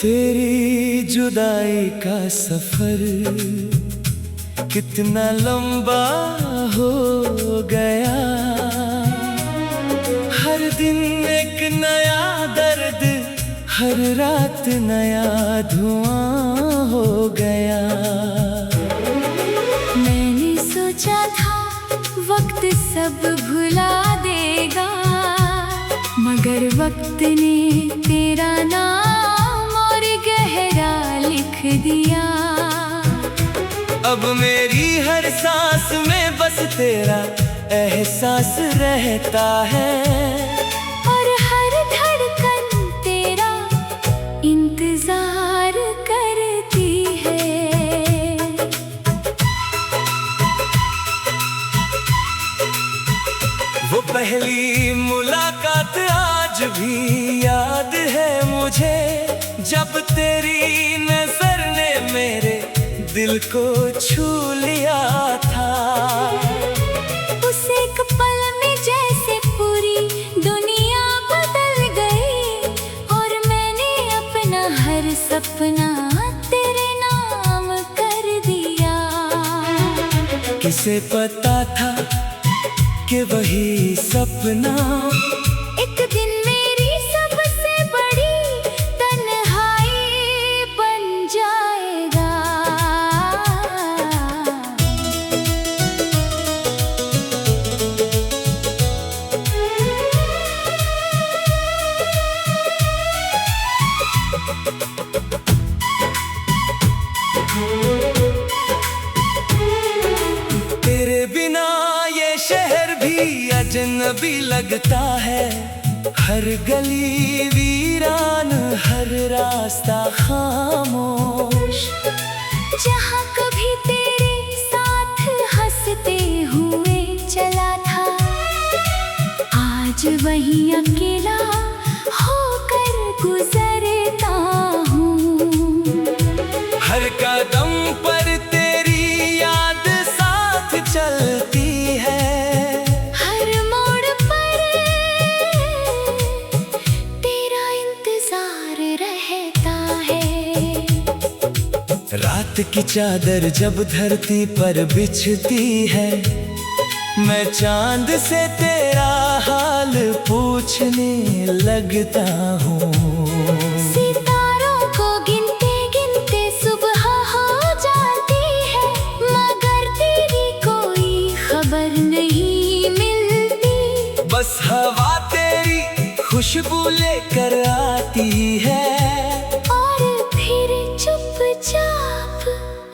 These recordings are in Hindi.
तेरी जुदाई का सफर कितना लंबा हो गया। हर दिन एक नया दर्द, हर रात नया धुआं हो गया। मैंने सोचा था वक्त सब भुला देगा, मगर वक्त ने तेरा नाम और गहरा लिख दिया। अब मेरी हर सांस में बस तेरा एहसास रहता है, और हर धड़कन तेरा इंतजार करती है। वो पहली मुलाकात आज भी याद है मुझे, जब तेरी नजर ने मेरे दिल को छू लिया था। उस एक पल में जैसे पूरी दुनिया बदल गई, और मैंने अपना हर सपना तेरे नाम कर दिया। किसे पता था कि वही सपना एक दिन मेरी सबसे बड़ी तन्हाई बन जाएगा। तेरे बिना ये शहर भी अजनबी लगता है। हर गली वीरान, हर रास्ता खामोश। जहाँ कभी तेरे साथ हंसते हुए चला था, आज वहीं अकेला होकर गुजरता हूँ। हर कदम पर तेरी याद साथ चलती है, हर मोड़ पर तेरा इंतजार रहता है। रात की चादर जब धरती पर बिछती है, मैं चांद से तेरा हाल पूछने लगता हूँ। सितारों को गिनते गिनते सुबह हो जाती है, मगर तेरी कोई खबर नहीं मिलती। बस हवा तेरी खुशबू लेकर आती है, और फिर चुपचाप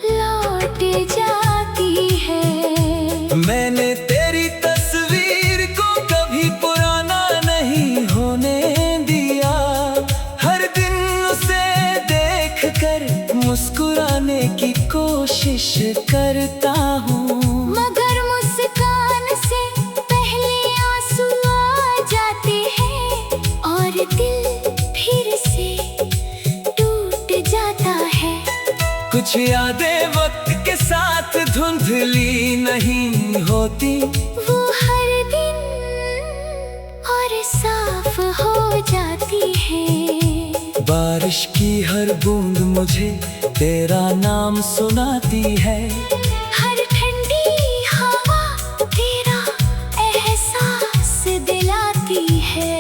लौट जाती है। मैंने तेरी तस्वीर को कभी पुराना नहीं होने दिया। हर दिन उसे देख कर मुस्कुराने की कोशिश करता हूँ, मगर मुस्कान से पहले आंसू आ जाते हैं, और दिल फिर से टूट जाता है। कुछ यादें वक्त के साथ धुंधली नहीं होती, वो हर दिन और साफ हो जाती है। बारिश की हर बूंद मुझे तेरा नाम सुनाती है। हर ठंडी हवा तेरा एहसास दिलाती है।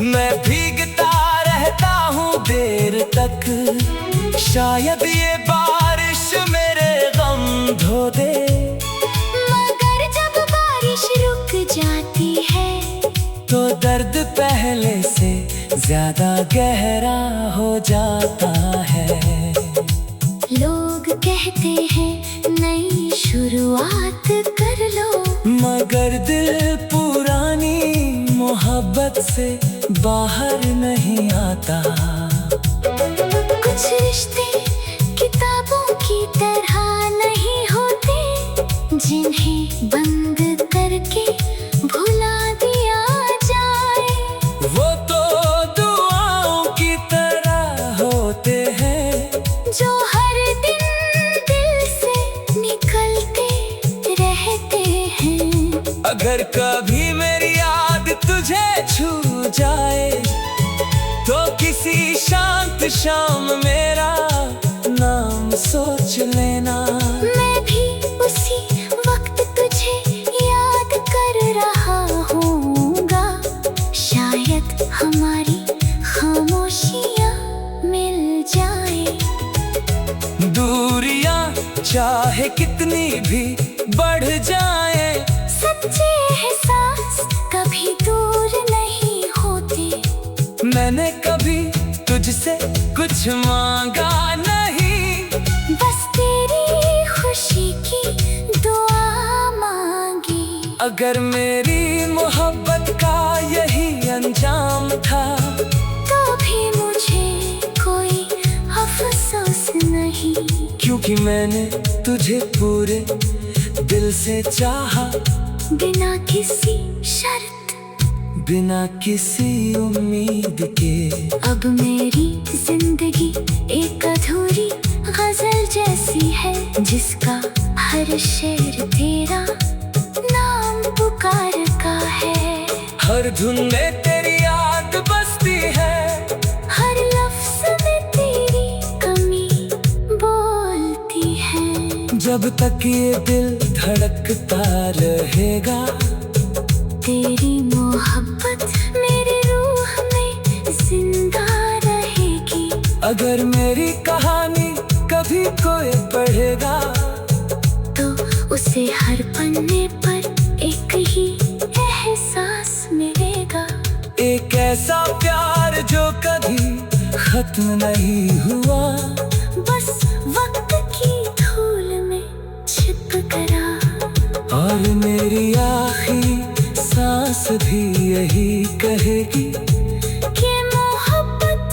मैं भीगता रहता हूँ देर तक, शायद ये बारिश मेरे गम धो दे। मगर जब बारिश रुक जाती है, तो दर्द पहले से ज्यादा गहरा हो जाता है। लोग कहते हैं नई शुरुआत कर लो, मगर दिल पुरानी मोहब्बत से बाहर नहीं आता। कुछ रिश्ते किताबों की तरह नहीं होते, जिन्हें बंद करके भुला दिया जाए। वो तो दुआओं की तरह होते हैं, जो हर दिन दिल से निकलते रहते हैं। अगर कभी मेरी याद तुझे छू जाए तो किसी शांत शाम मेरा नाम सोच लेना। मैं भी उसी वक्त तुझे याद कर रहा हूँगा। शायद हमारी खामोशियाँ मिल जाए। दूरियां चाहे कितनी भी बढ़ जाए, सच्चे एहसास कभी दूर नहीं होते। मैंने कभी तुझसे कुछ मांगा नहीं, बस तेरी खुशी की दुआ मांगी। अगर मेरी मोहब्बत का यही अंजाम था, तो भी मुझे कोई अफसोस नहीं। क्योंकि मैंने तुझे पूरे दिल से चाहा, बिना किसी शर्त, बिना किसी उम्मीद के। अब मेरी जिंदगी एक अधूरी गजल जैसी है, जिसका हर शेर तेरा नाम पुकार का है। हर धुन में तेरी याद बसती है, हर लफ्ज में तेरी कमी बोलती है। जब तक ये दिल धड़कता रहेगा, तेरी मोहब्बत मेरी रूह में जिंदा रहेगी। अगर मेरी कहानी कभी कोई पढ़ेगा, तो उसे हर पन्ने पर एक ही एहसास मिलेगा। एक ऐसा प्यार जो कभी खत्म नहीं हुआ, बस वक्त की धूल में छिप गया। और मेरी आखिरी सांस भी यही कहेगी कि मोहब्बत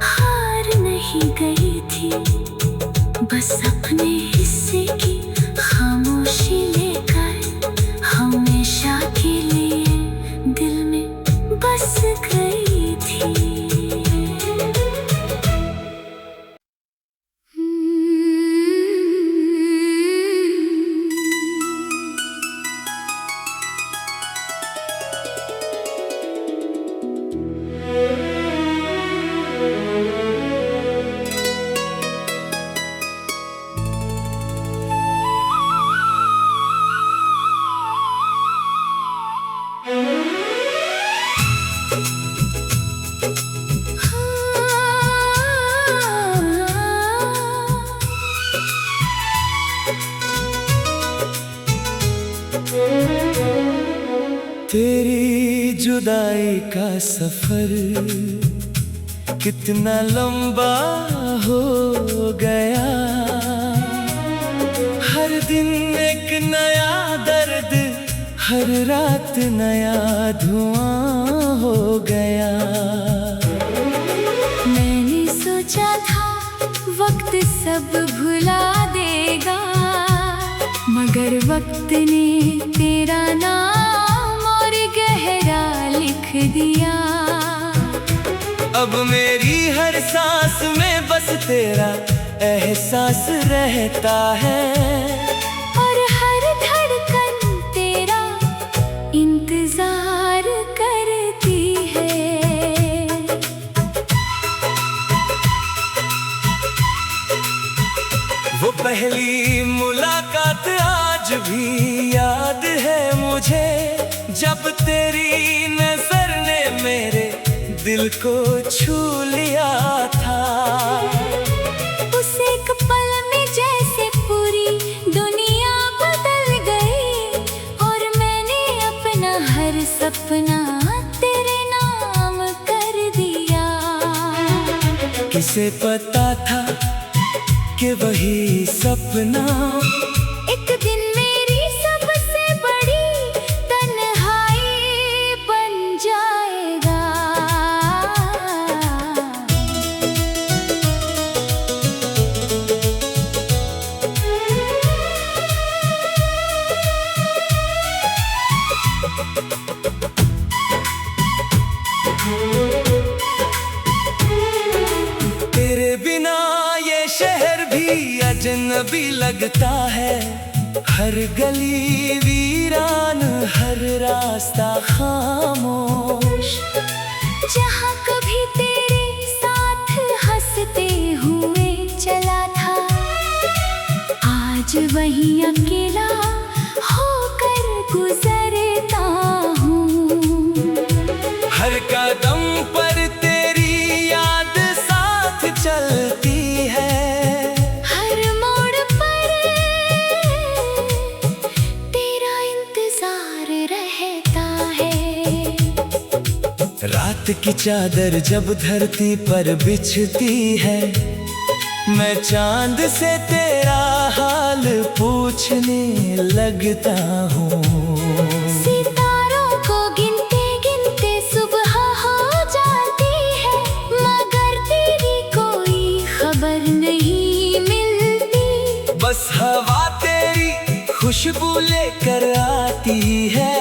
हार नहीं गई थी, बस अपने हिस्से की खामोशी लेकर हमेशा के लिए दिल में बस गई थी। तेरी जुदाई का सफर कितना लंबा हो गया। हर दिन एक नया दर्द, हर रात नया धुआं हो गया। मैंने सोचा था वक्त सब भुला देगा, मगर वक्त ने तेरा नाम और गहरा लिख दिया। अब मेरी हर सांस में बस तेरा एहसास रहता है, और हर धड़कन तेरा इंतजार करती है। वो पहली मुलाकात आज भी याद है मुझे, जब तेरी नजर ने मेरे दिल को छू लिया था। उस एक पल में जैसे पूरी दुनिया बदल गई, और मैंने अपना हर सपना तेरे नाम कर दिया। किसे पता था कि वही सपना एक दिन मेरी सबसे बड़ी तन्हाई बन जाएगा। तेरे बिना ये शहर भी अजनबी लगता है। हर गली वीरान, हर रास्ता खामोश। जहाँ कभी तेरे आज वही अकेला होकर गुजरता हूँ। हर कदम पर तेरी याद साथ चलती है, हर मोड़ पर तेरा इंतजार रहता है। रात की चादर जब धरती पर बिछती है, मैं चांद से तेरा हाल पूछने लगता हूँ। सितारों को गिनते गिनते सुबह हो जाती है, मगर तेरी कोई खबर नहीं मिलती। बस हवा तेरी खुशबू लेकर आती है,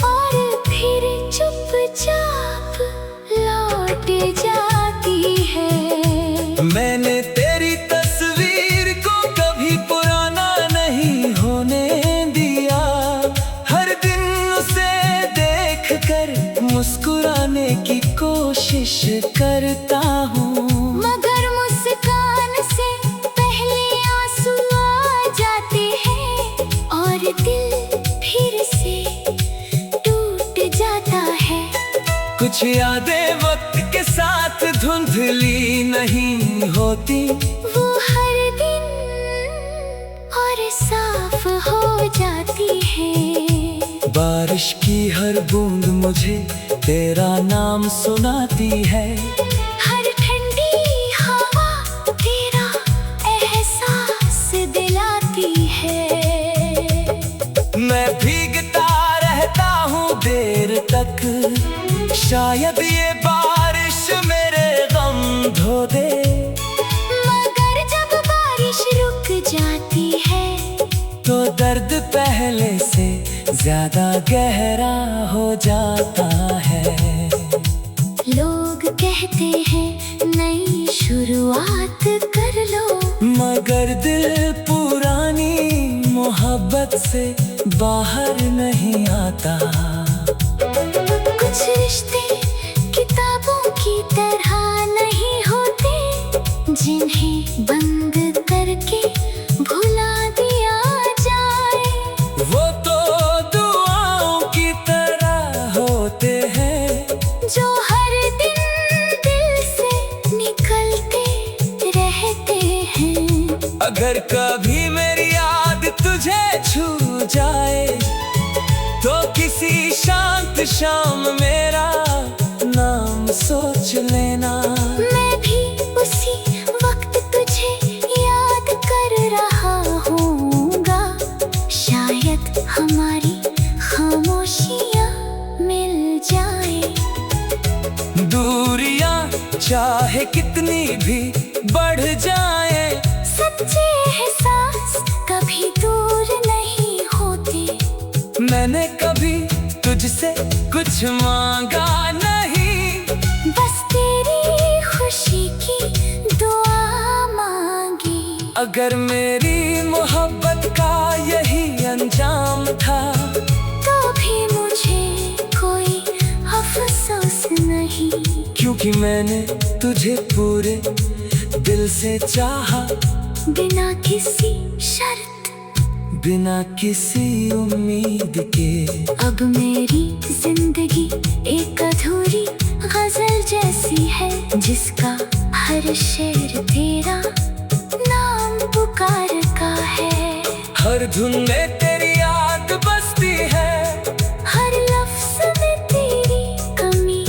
और फिर चुपचाप लौट जाती है। मैंने तेरी तस्वीर को कभी पुराना नहीं होने दिया। हर दिन उसे देख कर मुस्कुराने की कोशिश करता हूँ, मगर मुस्कान से पहले आंसू आ जाते हैं, और दिल फिर से टूट जाता है। कुछ यादें वक्त के साथ धुंधली नहीं होती, वो हर दिन और साफ हो जाती है। बारिश की हर बूंद मुझे तेरा नाम सुनाती है, हर ठंडी हवा तेरा एहसास दिलाती है। मैं भीगता रहता हूँ देर तक, शायद ये बारिश मेरे गम धो दे। मगर जब बारिश रुक जाती है, तो दर्द पहले से ज्यादा गहरा हो जाता है। लोग कहते हैं नई शुरुआत कर लो, मगर दिल पुरानी मोहब्बत से बाहर नहीं आता। कुछ रिश्ते किताबों की तरह नहीं होते, जिन्हें बंद करके भुला दिया जाए। वो तो दुआओं की तरह होते हैं, जो हर दिन दिल से निकलते रहते हैं। अगर कभी मेरी याद तुझे छू जाए, तो किसी शांत शाम मेरा नाम सोच लेना। मैं भी उसी वक्त तुझे याद कर रहा हूँगा, शायद हमारी खामोशियाँ मिल जाए। दूरियां चाहे कितनी भी बढ़ जाए, सच्चे एहसास कभी दूर नहीं होते। मैंने कभी तुझसे कुछ मांगा नहीं, बस तेरी खुशी की दुआ मांगी। अगर मेरी मोहब्बत का यही अंजाम था, तो भी मुझे कोई अफसोस नहीं, क्योंकि मैंने तुझे पूरे दिल से चाहा, बिना किसी शर्त, बिना किसी उम्मीद के। अब मेरी जिंदगी एक अधूरी गजल जैसी है, जिसका हर शेर तेरा नाम पुकार का है। हर धुन में तेरी याद बसती है, हर लफ्ज में तेरी कमी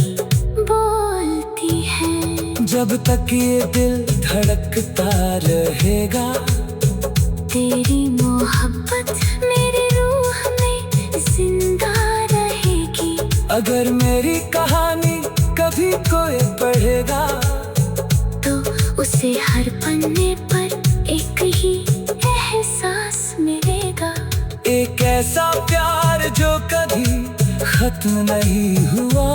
बोलती है। जब तक ये दिल धड़कता रहेगा, तेरी मोहब्बत मेरी रूह में जिंदा रहेगी। अगर मेरी कहानी कभी कोई पढ़ेगा, तो उसे हर पन्ने पर एक ही एहसास मिलेगा। एक ऐसा प्यार जो कभी खत्म नहीं हुआ,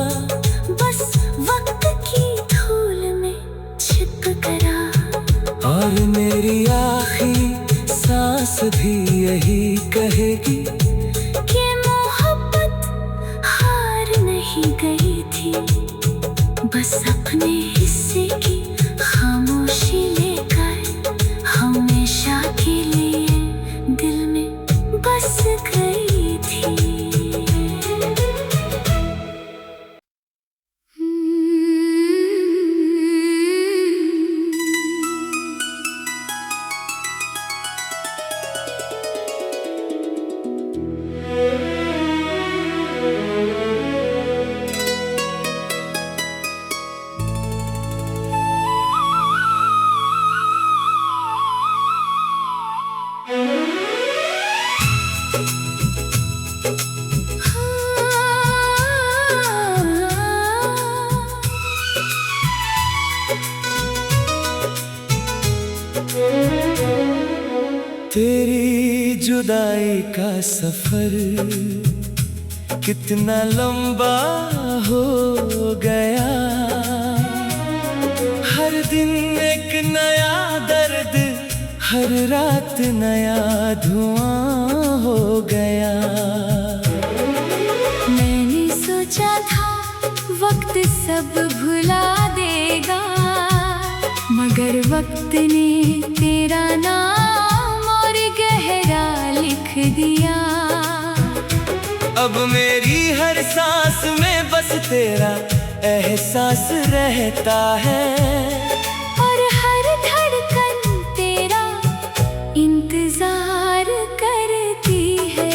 बस वक्त की धूल में छिप गया। और मेरी आखिरी सांस भी यही कहेगी कि मोहब्बत हार नहीं गई थी, बस अपने हिस्से की खामोशी लेकर हमेशा के लिए तेरी जुदाई का सफर कितना लंबा हो गया, हर दिन एक नया दर्द, हर रात नया धुआं हो गया। मैंने सोचा था वक्त सब भुला देगा, मगर वक्त ने तेरा नाम और गहरा लिख दिया। अब मेरी हर सांस में बस तेरा एहसास रहता है, और हर धड़कन तेरा इंतजार करती है।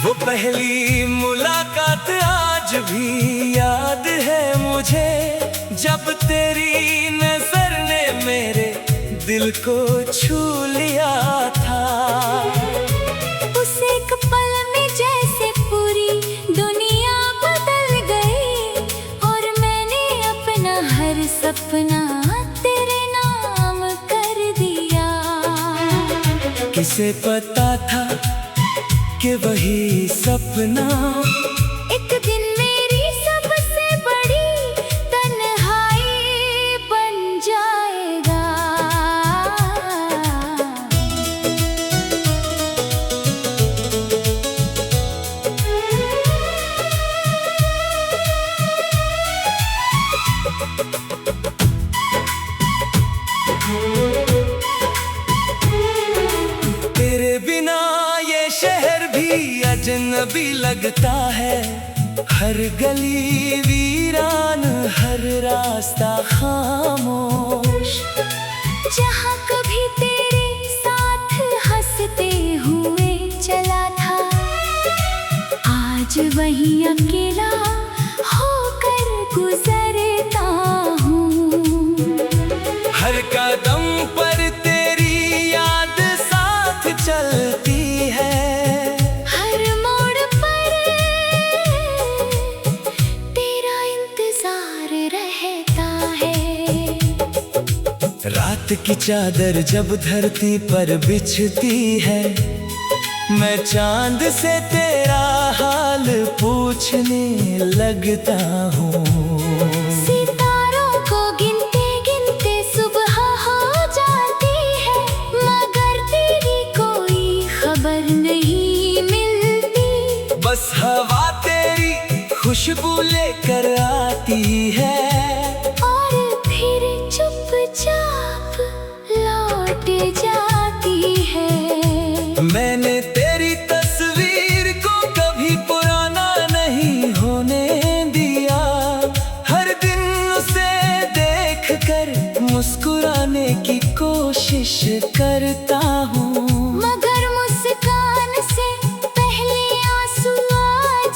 वो पहली मुलाकात आज भी याद है मुझे, जब तेरी नजर ने मेरे दिल को छू लिया था। उस एक पल में जैसे पूरी दुनिया बदल गई, और मैंने अपना हर सपना तेरे नाम कर दिया। किसे पता था कि वही सपना एक दिन मेरी सबसे बड़ी तन्हाई बन जाएगा। तेरे बिना ये शहर भी अजनबी लगता है, हर गली वीरान, हर रास्ता खामोश। जहाँ कभी तेरे साथ हंसते हुए चला था, आज वहीं अकेला होकर गुजरता हूँ। हर कदम पर तेरी याद साथ चलती है, हर मोड़ पर तेरा इंतजार रहता है। रात की चादर जब धरती पर बिछती है, मैं चांद से तेरा हाल पूछने लगता हूँ। सितारों को गिनते गिनते सुबह हो जाती है, मगर तेरी कोई खबर नहीं मिलती। बस हवा तेरी खुशबू लेकर आती है, और फिर चुपचाप लौट जाती है। मैंने तेरी तस्वीर को कभी पुराना नहीं होने दिया, हर दिन उसे देख कर मुस्कुराने की कोशिश करता हूँ। मगर मुस्कान से पहले आंसू आ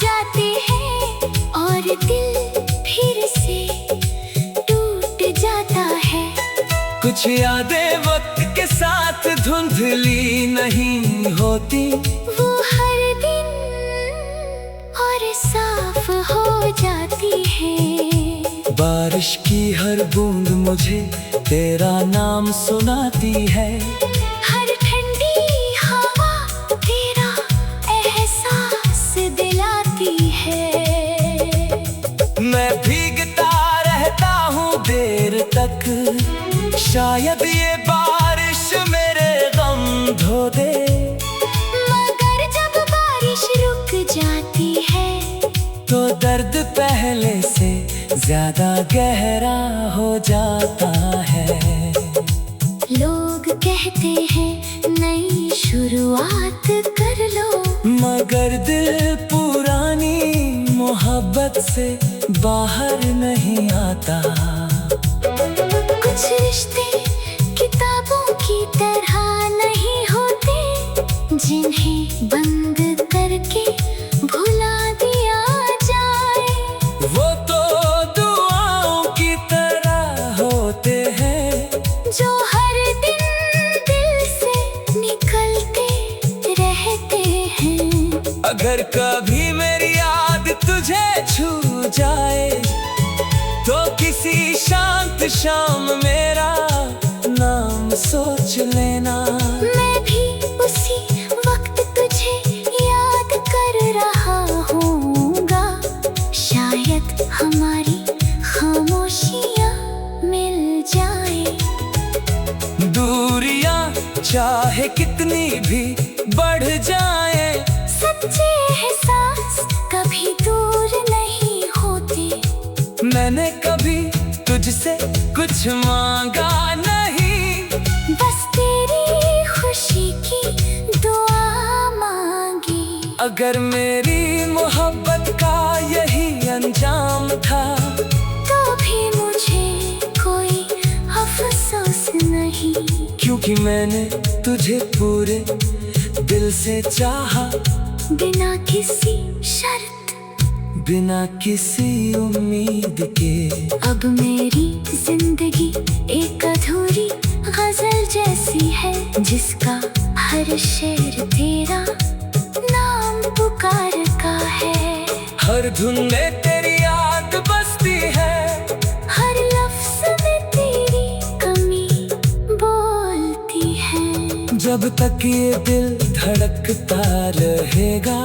जाते हैं, और दिल फिर से टूट जाता है। कुछ यादें वक्त के साथ धुंधली नहीं होती, वो हर दिन और साफ हो जाती है। बारिश की हर बूंद मुझे तेरा नाम सुनाती है, हर ठंडी हवा तेरा एहसास दिलाती है। मैं भीगता रहता हूँ देर तक, शायद ये बारिश मेरे गम धो दे। मगर जब बारिश रुक जाती है, तो दर्द पहले से ज्यादा गहरा हो जाता है। लोग कहते हैं नई शुरुआत कर लो, मगर दिल पुरानी मोहब्बत से बाहर नहीं आता। कुछ रिश्ते किताबों की तरह नहीं होते, जिन्हें बंद करके भुला दिया जाए। वो तो दुआओं की तरह होते हैं, अगर कभी मेरी याद तुझे छू जाए तो किसी शांत शाम मेरा नाम सोच लेना। मैं भी उसी वक्त तुझे याद कर रहा हूँगा, शायद हमारी खामोशियाँ मिल जाए। दूरियां चाहे कितनी भी बढ़ जाए, सच्चे एहसास कभी दूर नहीं होते। मैंने कभी तुझसे कुछ मांगा नहीं, बस तेरी खुशी की दुआ मांगी। अगर मेरी मोहब्बत का यही अंजाम था तो भी मुझे कोई अफसोस नहीं, क्योंकि मैंने तुझे पूरे दिल से चाहा, बिना किसी शर्त, बिना किसी उम्मीद के। अब मेरी जिंदगी एक अधूरी गजल जैसी है, जिसका हर शेर तेरा नाम पुकारता है। हर धुन में तेरी याद बसती है, हर लफ्ज में तेरी कमी बोलती है। जब तक ये दिल धड़कता रहेगा,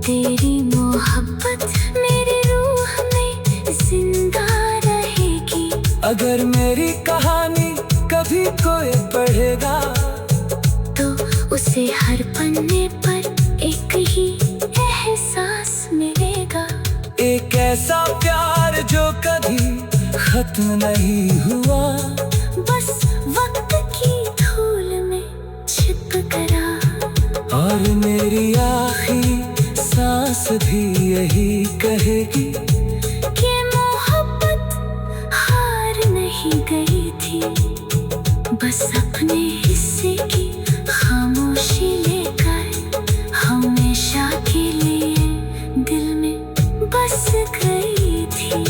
तेरी मोहब्बत मेरी रूह में जिंदा रहेगी। अगर मेरी कहानी कभी कोई पढ़ेगा तो उसे हर पन्ने पर एक ही एहसास मिलेगा। एक ऐसा प्यार जो कभी खत्म नहीं हुआ, बस वक्त की धूल में छिप गया। और मेरी आखिरी सांस भी यही कहेगी कि मोहब्बत हार नहीं गई थी, बस अपने हिस्से की खामोशी लेकर हमेशा के लिए दिल में बस गई थी।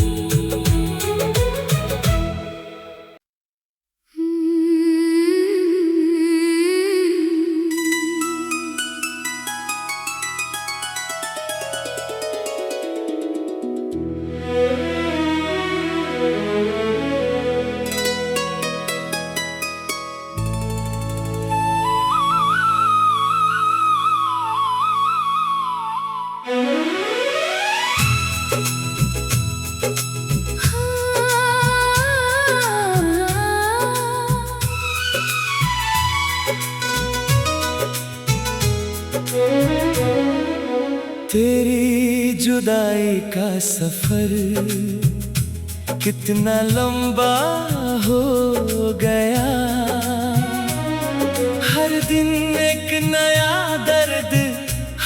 तेरी जुदाई का सफर कितना लंबा हो गया, हर दिन एक नया दर्द,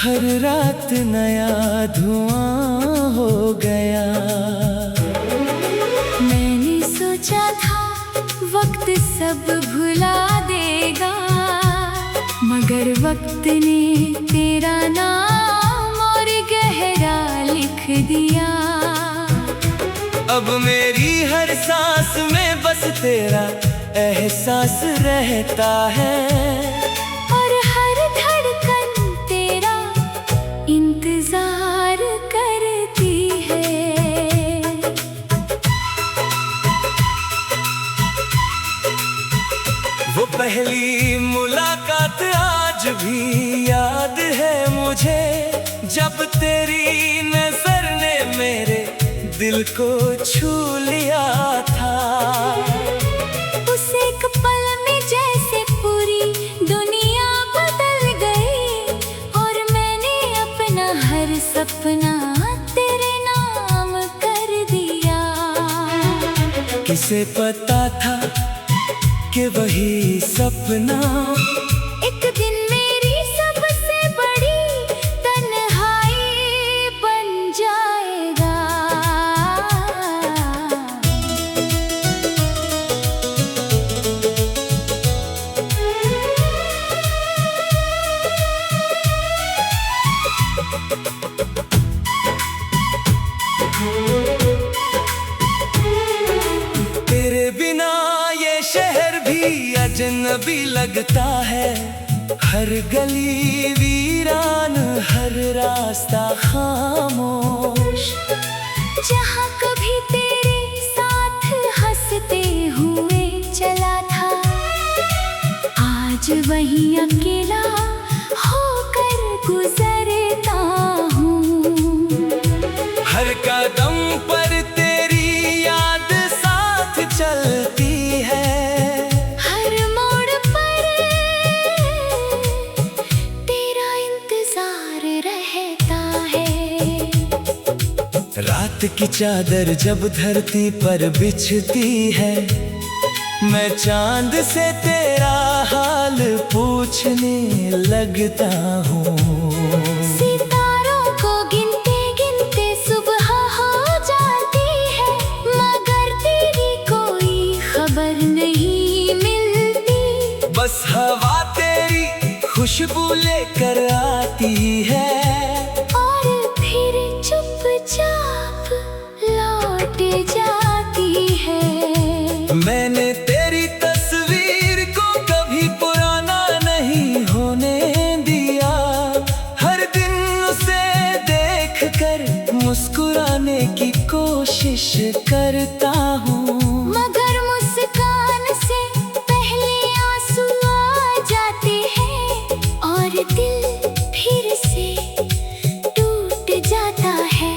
हर रात नया धुआं हो गया। मैंने सोचा था वक्त सब भुला देगा, मगर वक्त ने तेरा नाम और गहरा लिख दिया। अब मेरी हर सांस में बस तेरा एहसास रहता है, और हर धड़कन तेरा इंतजार करती है। वो पहली मुलाकात आज भी याद है मुझे, जब तेरी नजर ने मेरे दिल को छू लिया था। उस एक पल में जैसे पूरी दुनिया बदल गई, और मैंने अपना हर सपना तेरे नाम कर दिया। किसे पता था कि वही सपना एक दिन मेरी सबसे बड़ी तन्हाई बन जाएगा। तेरे बिना ये शहर भी अजनबी लगता है, हर गली वीरान, हर रास्ता खामोश। जहाँ कभी तेरे साथ हंसते हुए चला था, आज वहीं अकेला होकर गुजरता हूँ। हर कदम पर तेरी याद साथ चलती है, हर मोड़ पर तेरा इंतजार रहता है। रात की चादर जब धरती पर बिछती है, मैं चांद से तेरा हाल पूछने लगता हूँ। सितारों को गिनते गिनते सुबह हो जाती है, मगर तेरी कोई खबर नहीं मिलती। बस हवा तेरी खुशबू लेकर आती है, और फिर चुपचाप लौट जाती है। मैंने तेरी तस्वीर को कभी पुराना नहीं होने दिया। हर दिन उसे देख कर मुस्कुराने की कोशिश करता हूँ, मगर मुस्कान से पहले आंसू आ जाते हैं, और दिल फिर से टूट जाता है।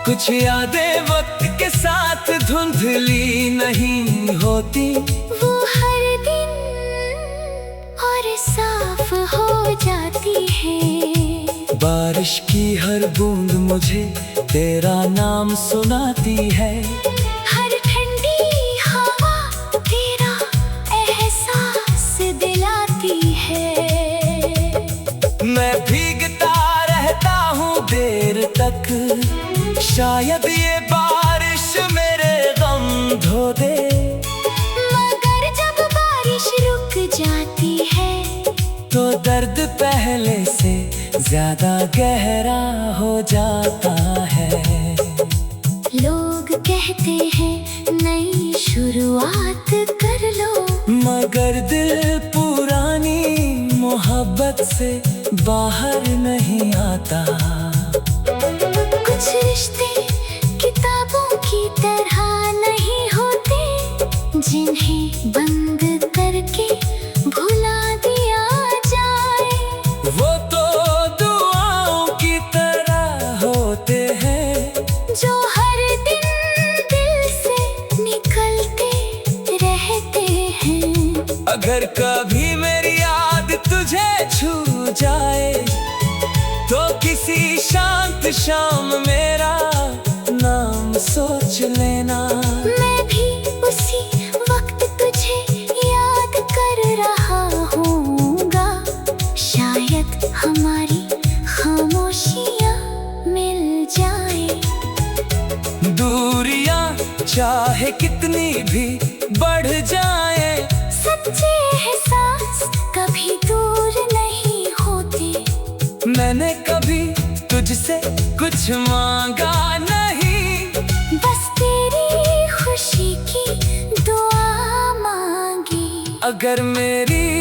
कुछ यादें वक्त के साथ धुंधली नहीं होती, वो हर दिन और साफ हो जाती है। बारिश की हर बूंद मुझे तेरा नाम सुनाती है, हर ठंडी हवा तेरा एहसास दिलाती है। मैं भीगता रहता हूँ देर तक, शायद ये बारिश मेरे गम धो दे। मगर जब बारिश रुक जाती है, तो दर्द पहले से ज्यादा गहरा हो जाता है। लोग कहते हैं नई शुरुआत कर लो, मगर दिल पुरानी मोहब्बत से बाहर नहीं आता। कुछ रिश्ते किताबों की तरह नहीं होते, जिन्हें बंद करके भुला दिया जाए। वो तो दुआओं की तरह होते हैं, जो हर दिन दिल से निकलते रहते हैं। अगर कभी मेरी याद तुझे छू जाए, तो किसी शांत शाम मेरा नाम सोच लेना। मैं भी उसी वक्त तुझे याद कर रहा हूँगा, शायद हमारी खामोशियाँ मिल जाए। दूरियां चाहे कितनी भी बढ़ जाए, सच्चे एहसास कभी दूर नहीं होते। मैंने कभी तुझसे कुछ मांगा नहीं, बस तेरी खुशी की दुआ मांगी। अगर मेरी